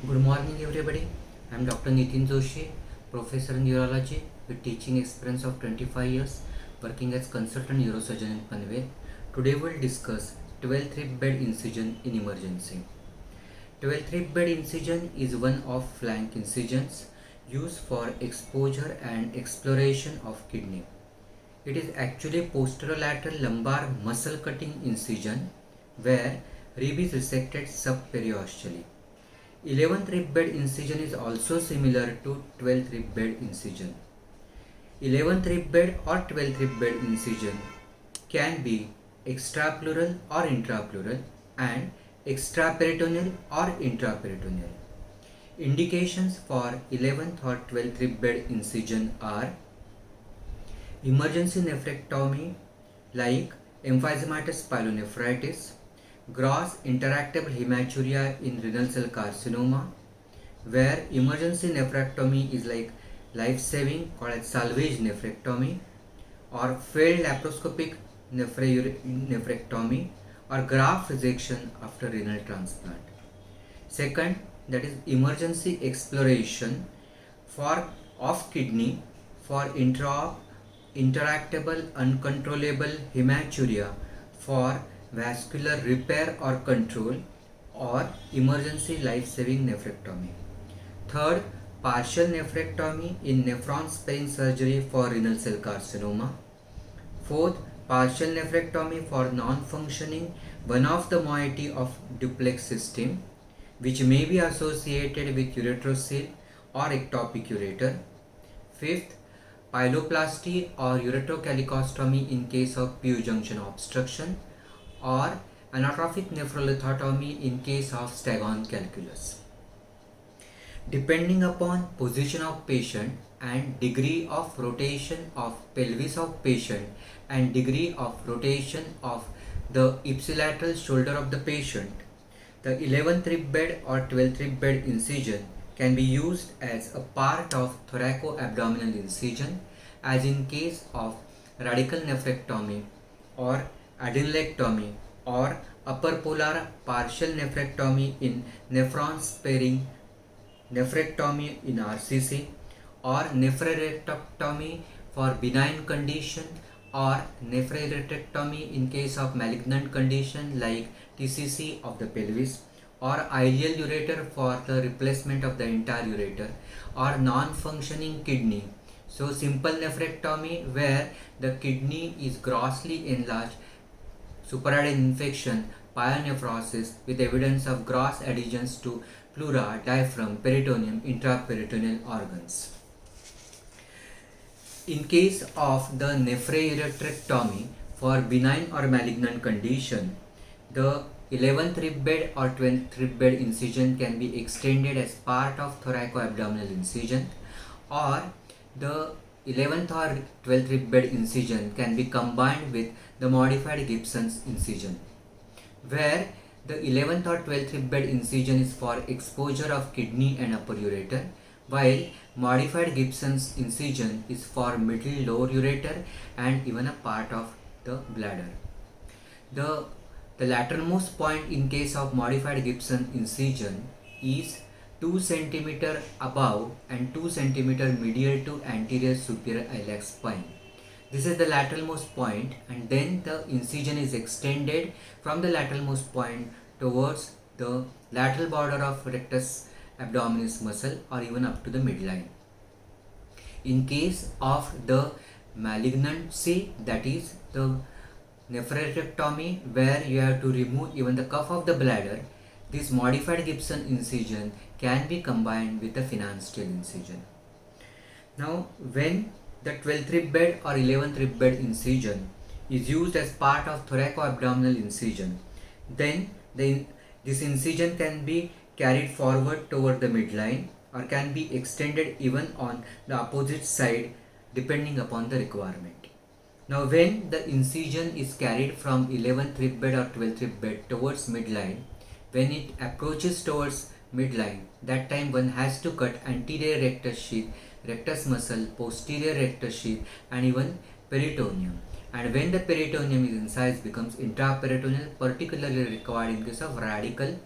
Good morning, everybody. I am Dr. Nitin Joshi, Professor in Urology with teaching experience of 25 years, working as consultant neurosurgeon in Panvel. Today we will discuss 12th rib bed incision in emergency. 12th rib bed incision is one of flank incisions used for exposure and exploration of kidney. It is actually posterolateral lumbar muscle cutting incision where rib is resected subperiosteally. 11th rib bed incision is also similar to 12th rib bed incision. 11th rib bed or 12th rib bed incision can be extrapleural or intrapleural and extraperitoneal or intraperitoneal. Indications for 11th or 12th rib bed incision are emergency nephrectomy like emphysematous pyelonephritis, gross interactable hematuria in renal cell carcinoma, where emergency nephrectomy is like life-saving called as salvage nephrectomy, or failed laparoscopic nephrectomy or graft resection after renal transplant. Second, that is emergency exploration of kidney for interactable uncontrollable hematuria for vascular repair or control or emergency life-saving nephrectomy. Third, partial nephrectomy in nephron sparing surgery for renal cell carcinoma. Fourth, partial nephrectomy for non-functioning one of the moiety of duplex system which may be associated with ureterocele or ectopic ureter. Fifth, pyeloplasty or ureterocalicostomy in case of PU junction obstruction, or anatrophic nephrolithotomy in case of Stagon calculus. Depending upon position of patient and degree of rotation of pelvis of patient and degree of rotation of the ipsilateral shoulder of the patient, the 11th rib bed or 12th rib bed incision can be used as a part of thoracoabdominal incision, as in case of radical nephrectomy or adenylectomy or upper polar partial nephrectomy in nephron sparing nephrectomy in RCC, or nephrectomy for benign condition or nephrectomy in case of malignant condition like TCC of the pelvis, or ileal ureter for the replacement of the entire ureter, or non-functioning kidney. So simple nephrectomy where the kidney is grossly enlarged, superadded infection, pyonephrosis with evidence of gross adhesions to pleura, diaphragm, peritoneum, intraperitoneal organs. In case of the nephrectomy for benign or malignant condition, the 11th rib bed or 12th rib bed incision can be extended as part of thoracoabdominal incision, or the 11th or 12th rib bed incision can be combined with the modified Gibson's incision, where the 11th or 12th rib bed incision is for exposure of kidney and upper ureter, while modified Gibson's incision is for middle lower ureter and even a part of the bladder. The lateralmost point in case of modified Gibson incision is 2 cm above and 2 cm medial to anterior superior iliac spine. This is the lateralmost point, and then the incision is extended from the lateralmost point towards the lateral border of rectus abdominis muscle or even up to the midline. In case of the malignancy, that is the nephrectomy where you have to remove even the cuff of the bladder, this modified Gibson incision can be combined with the financial incision. Now, when the 12th rib bed or 11th rib bed incision is used as part of thoracoabdominal incision, then this incision can be carried forward toward the midline or can be extended even on the opposite side depending upon the requirement. Now, when the incision is carried from 11th rib bed or 12th rib bed towards midline, when it approaches towards midline, that time one has to cut anterior rectus sheath, rectus muscle, posterior rectus sheath and even peritoneum. And when the peritoneum is incised, becomes intraperitoneal, particularly required in case of radical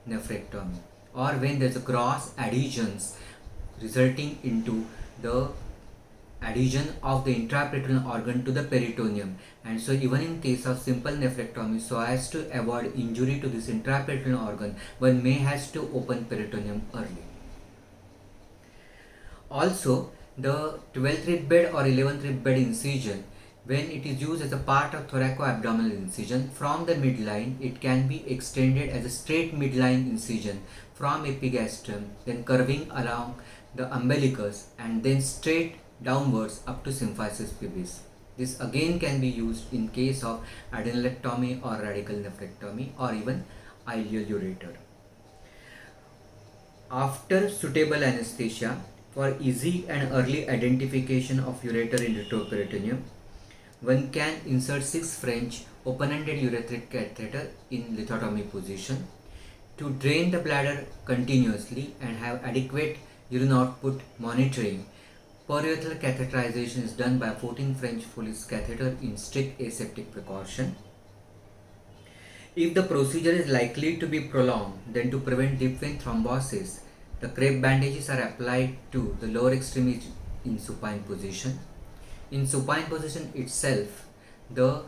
nephrectomy. or when there's a gross adhesions resulting into the adhesion of the intraperitoneal organ to the peritoneum. And so even in case of simple nephrectomy, so as to avoid injury to this intraperitoneal organ, one may has to open peritoneum early. Also, the 12th rib bed or 11th rib bed incision, when it is used as a part of thoracoabdominal incision from the midline, it can be extended as a straight midline incision from epigastrum, then curving along the umbilicus and then straight downwards up to symphysis pubis. This again can be used in case of adenylectomy or radical nephrectomy or even ileal ureter. After suitable anesthesia, for easy and early identification of ureter in retroperitoneum, one can insert 6 French open-ended urethric catheter in lithotomy position to drain the bladder continuously and have adequate urine output monitoring. Periurethral catheterization is done by 14 French Foley's catheter in strict aseptic precaution. If the procedure is likely to be prolonged, then to prevent deep vein thrombosis, the crepe bandages are applied to the lower extremity in supine position. In supine position itself, the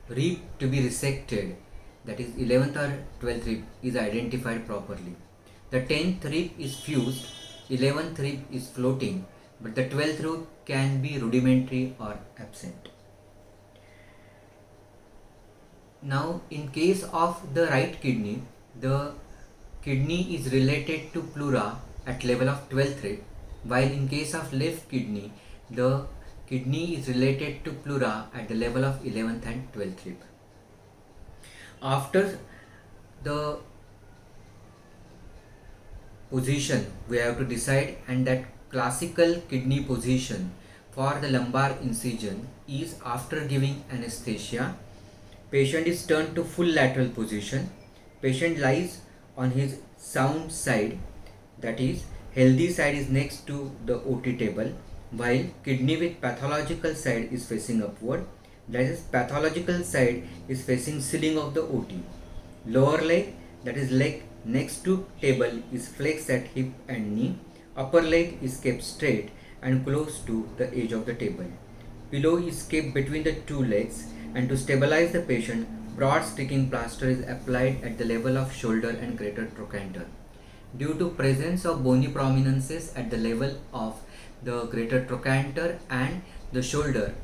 rib to be resected, that is 11th or 12th rib, is identified properly. The 10th rib is fused, 11th rib is floating, but the 12th rib can be rudimentary or absent. Now, in case of the right kidney, the kidney is related to pleura at level of 12th rib, while in case of left kidney, the kidney is related to pleura at the level of 11th and 12th rib. After the position, we have to decide, and that classical kidney position for the lumbar incision is after giving anesthesia. Patient is turned to full lateral position. Patient lies on his sound side, that is healthy side is next to the OT table, while kidney with pathological side is facing upward, that is pathological side is facing ceiling of the OT. Lower leg, that is leg next to table, is flexed at hip and knee. Upper leg is kept straight and close to the edge of the table. Pillow is kept between the two legs, and to stabilize the patient, broad sticking plaster is applied at the level of shoulder and greater trochanter. Due to presence of bony prominences at the level of the greater trochanter and the shoulder,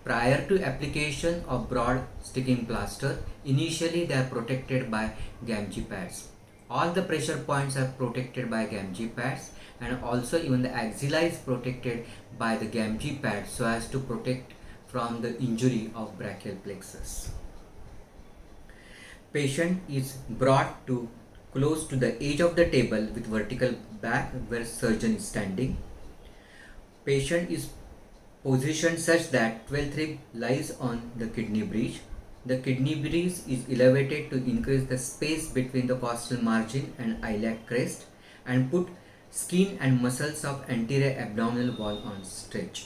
prior to application of broad sticking plaster, initially they are protected by Gamgee pads. All the pressure points are protected by Gamgee pads, and also even the axilla is protected by the Gamgee pad so as to protect from the injury of brachial plexus. Patient is brought to close to the edge of the table with vertical back where surgeon is standing. Patient is positioned such that 12th rib lies on the kidney bridge. The kidney bridge is elevated to increase the space between the costal margin and iliac crest and put skin and muscles of anterior abdominal wall on stretch.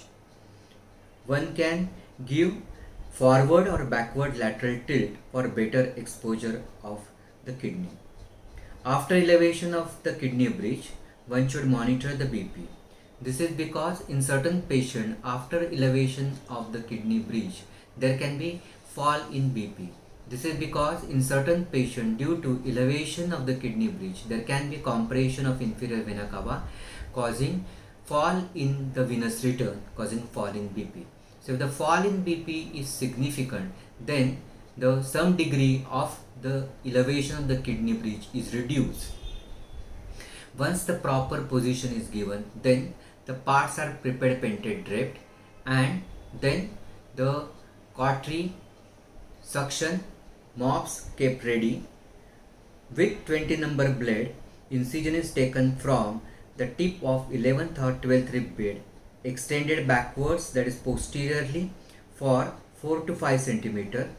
One can give forward or backward lateral tilt for better exposure of the kidney. After elevation of the kidney bridge, one should monitor the BP. This is because in certain patients, after elevation of the kidney bridge, there can be fall in BP. This is because in certain patients, due to elevation of the kidney bridge, there can be compression of inferior vena cava, causing fall in the venous return, causing fall in BP. So if the fall in BP is significant, then some degree of the elevation of the kidney bridge is reduced. Once the proper position is given, then the parts are prepared, painted, draped, and then the cautery, suction, mops kept ready. With 20 number blade, incision is taken from the tip of 11th or 12th rib bed, extended backwards, that is posteriorly, for 4 to 5 centimeter,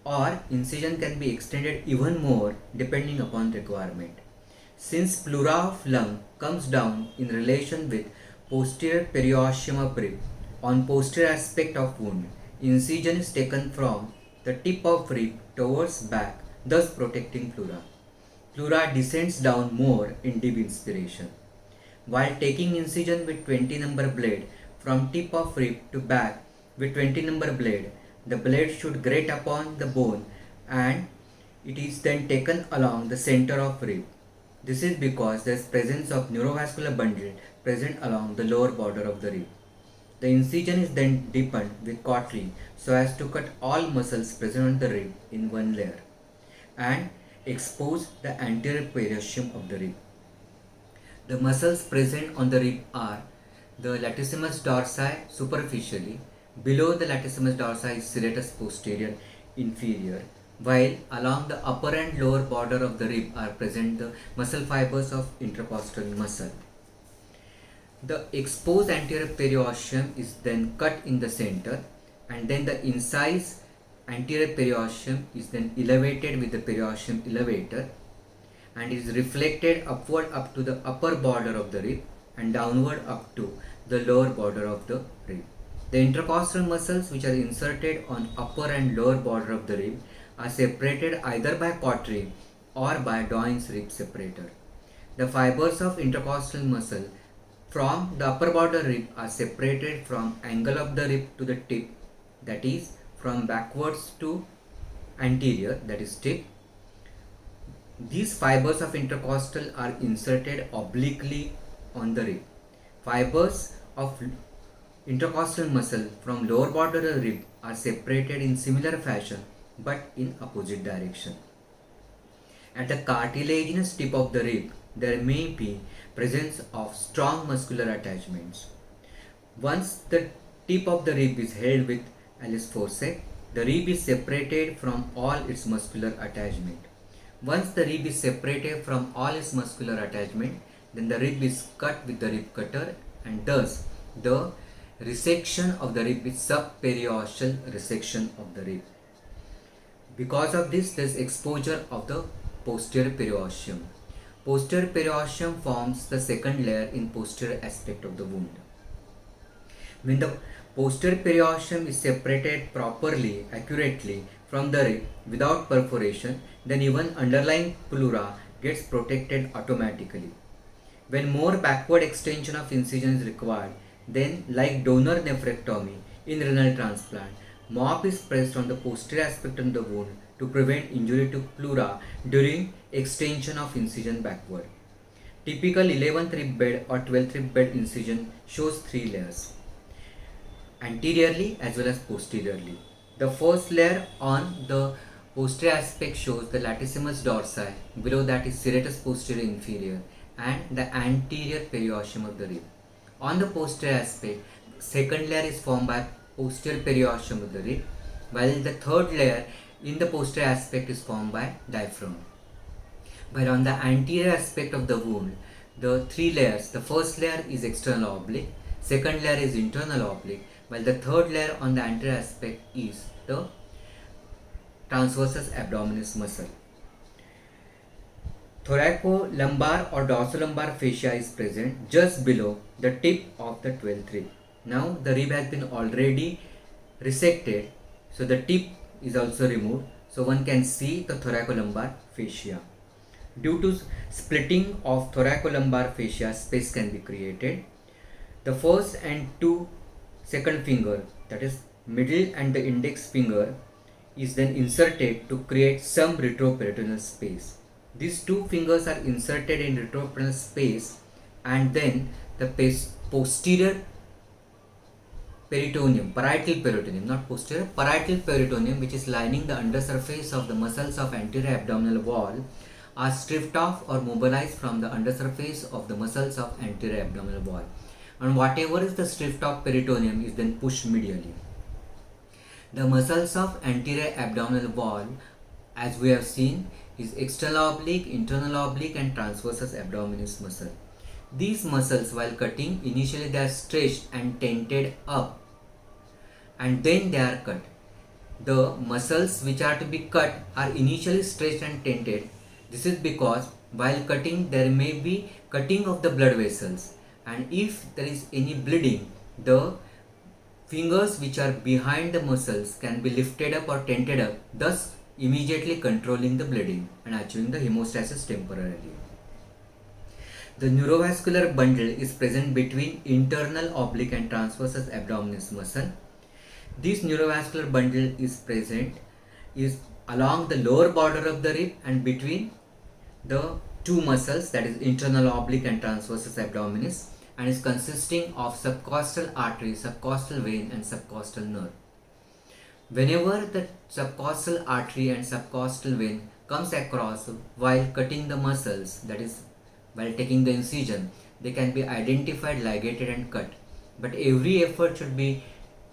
or incision can be extended even more depending upon requirement. Since pleura of lung comes down in relation with posterior periosteum of rib on posterior aspect of wound, incision is taken from the tip of rib towards back, thus protecting pleura. pleura descends down more in deep inspiration. While taking incision with 20 number blade from tip of rib to back with 20 number blade, the blade should grate upon the bone and it is then taken along the center of rib. This is because there is presence of neurovascular bundle present along the lower border of the rib. The incision is then deepened with cautery so as to cut all muscles present on the rib in one layer and expose the anterior periosteum of the rib. The muscles present on the rib are the latissimus dorsi superficially, below the latissimus dorsi is serratus posterior inferior, while along the upper and lower border of the rib are present the muscle fibers of intercostal muscle. The exposed anterior periosteum is then cut in the center, and then the incised anterior periosteum is then elevated with the periosteum elevator and is reflected upward up to the upper border of the rib and downward up to the lower border of the rib. The intercostal muscles which are inserted on upper and lower border of the rib are separated either by cautery or by Doyne's rib separator. The fibers of intercostal muscle from the upper border rib are separated from angle of the rib to the tip, that is from backwards to anterior, that is tip. These fibers of intercostal are inserted obliquely on the rib. Fibers of intercostal muscle from lower border of the rib are separated in similar fashion but in opposite direction. At the cartilaginous tip of the rib, there may be presence of strong muscular attachments. Once the tip of the rib is held with Alice forceps, the rib is separated from all its muscular attachment. Once the rib is separated from all its muscular attachment, then the rib is cut with the rib cutter, and thus the resection of the rib is subperiosteal resection of the rib. Because of this, there is exposure of the posterior periosteum. Posterior periosteum forms the second layer in posterior aspect of the wound. When the posterior periosteum is separated properly, accurately from the rib without perforation, then even underlying pleura gets protected automatically. When more backward extension of incision is required, then like donor nephrectomy in renal transplant, MOP is pressed on the posterior aspect of the wound to prevent injury to pleura during extension of incision backward. Typical 11th rib bed or 12th rib bed incision shows 3 layers, anteriorly as well as posteriorly. The first layer on the posterior aspect shows the latissimus dorsi, below that is serratus posterior inferior, and the anterior periosteum of the rib. On the posterior aspect, second layer is formed by posterior periosteum of the rib, while the third layer in the posterior aspect is formed by diaphragm. While on the anterior aspect of the wound, the 3 layers, the first layer is external oblique, second layer is internal oblique, while the third layer on the anterior aspect is the transversus abdominis muscle. Thoracolumbar or dorsolumbar fascia is present just below the tip of the 12th rib. Now the rib has been already resected, so the tip is also removed, so one can see the thoracolumbar fascia. Due to splitting of thoracolumbar fascia, space can be created. The first and 2 second finger, that is middle and the index finger, is then inserted to create some retroperitoneal space. These 2 fingers are inserted in retroperitoneal space, and then the posterior peritoneum, parietal peritoneum, not posterior, parietal peritoneum, which is lining the undersurface of the muscles of anterior abdominal wall, are stripped off or mobilized from the undersurface of the muscles of anterior abdominal wall, and whatever is the stripped off peritoneum is then pushed medially. The muscles of anterior abdominal wall, as we have seen, is external oblique, internal oblique, and transversus abdominis muscle. These muscles, while cutting, initially they are stretched and tented up, and then they are cut. The muscles which are to be cut are initially stretched and tented. This is because while cutting there may be cutting of the blood vessels, and if there is any bleeding, the fingers which are behind the muscles can be lifted up or tented up, thus immediately controlling the bleeding and achieving the hemostasis temporarily. The neurovascular bundle is present between internal oblique and transversus abdominis muscle. This neurovascular bundle is along the lower border of the rib and between the two muscles, that is internal oblique and transversus abdominis, and is consisting of subcostal artery, subcostal vein and subcostal nerve. Whenever the subcostal artery and subcostal vein comes across while cutting the muscles, that is while taking the incision, they can be identified, ligated and cut. But every effort should be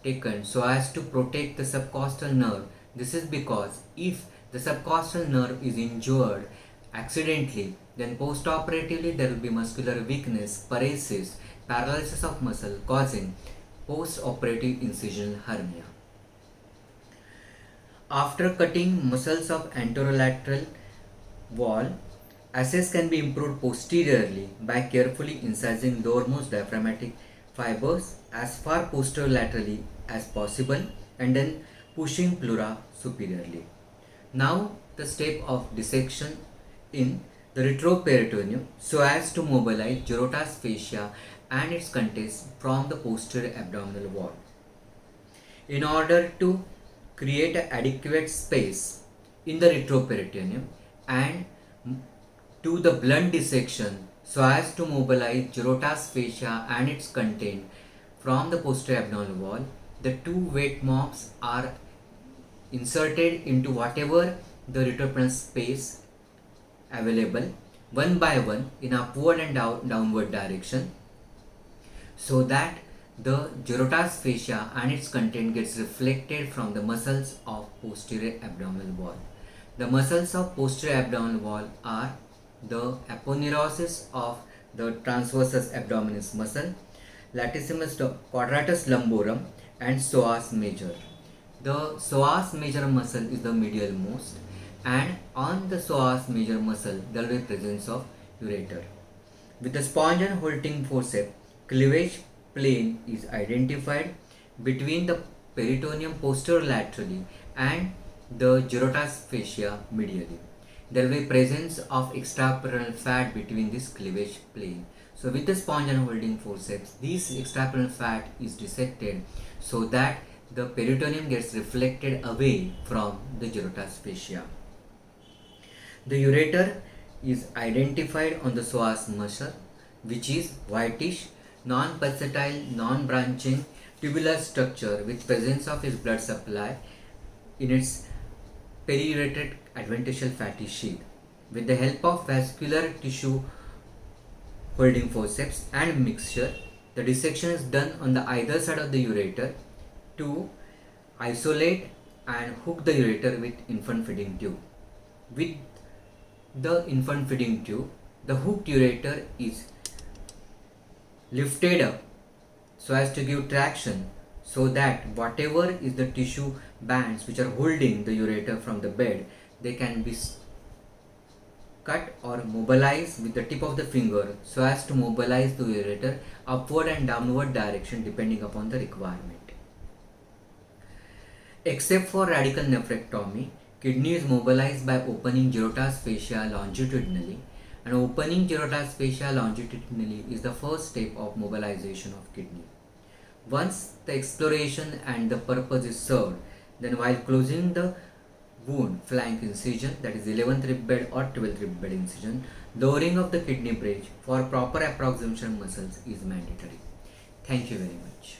taken so as to protect the subcostal nerve. This is because if the subcostal nerve is injured accidentally, then post-operatively there will be muscular weakness, paresis, paralysis of muscle, causing post-operative incisional hernia. After cutting muscles of anterolateral wall, access can be improved posteriorly by carefully incising lowermost diaphragmatic fibers as far posterolaterally as possible and then pushing pleura superiorly. Now the step of dissection in the retroperitoneum so as to mobilize Gerota's fascia and its contents from the posterior abdominal wall. In order to create an adequate space in the retroperitoneum and to the blunt dissection so as to mobilize Gerota's fascia and its content from the posterior abdominal wall, the two weight mops are inserted into whatever the retroperitoneal space available one by one in upward and downward direction, so that the Gerota's fascia and its content gets reflected from the muscles of posterior abdominal wall. The muscles of posterior abdominal wall are the aponeurosis of the transversus abdominis muscle, latissimus quadratus lumborum and psoas major. The psoas major muscle is the medial most, and on the psoas major muscle there will be presence of ureter. With the sponge and Holting forceps, cleavage plane is identified between the peritoneum posterolaterally and the Gerota's fascia medially. There will be presence of extraperitoneal fat between this cleavage plane. So with the sponge and Holting forceps, this extraperitoneal fat is dissected so that the peritoneum gets reflected away from the Gerota's fascia. The ureter is identified on the psoas muscle, which is whitish, non-pulsatile, non-branching tubular structure with presence of its blood supply in its periureteric adventitial fatty sheath. With the help of vascular tissue Holting forceps and mixture, the dissection is done on the either side of the ureter to isolate and hook the ureter with infant feeding tube. With the infant feeding tube, the hooked ureter is lifted up so as to give traction, so that whatever is the tissue bands which are holding the ureter from the bed, they can be cut or mobilized with the tip of the finger so as to mobilize the ureter upward and downward direction depending upon the requirement. Except for radical nephrectomy, kidney is mobilized by opening Gerota's fascia longitudinally, and opening Gerota's fascia longitudinally is the first step of mobilization of kidney. Once the exploration and the purpose is served, then while closing the wound flank incision, that is 11th rib bed or 12th rib bed incision, lowering of the kidney bridge for proper approximation muscles is mandatory. Thank you very much.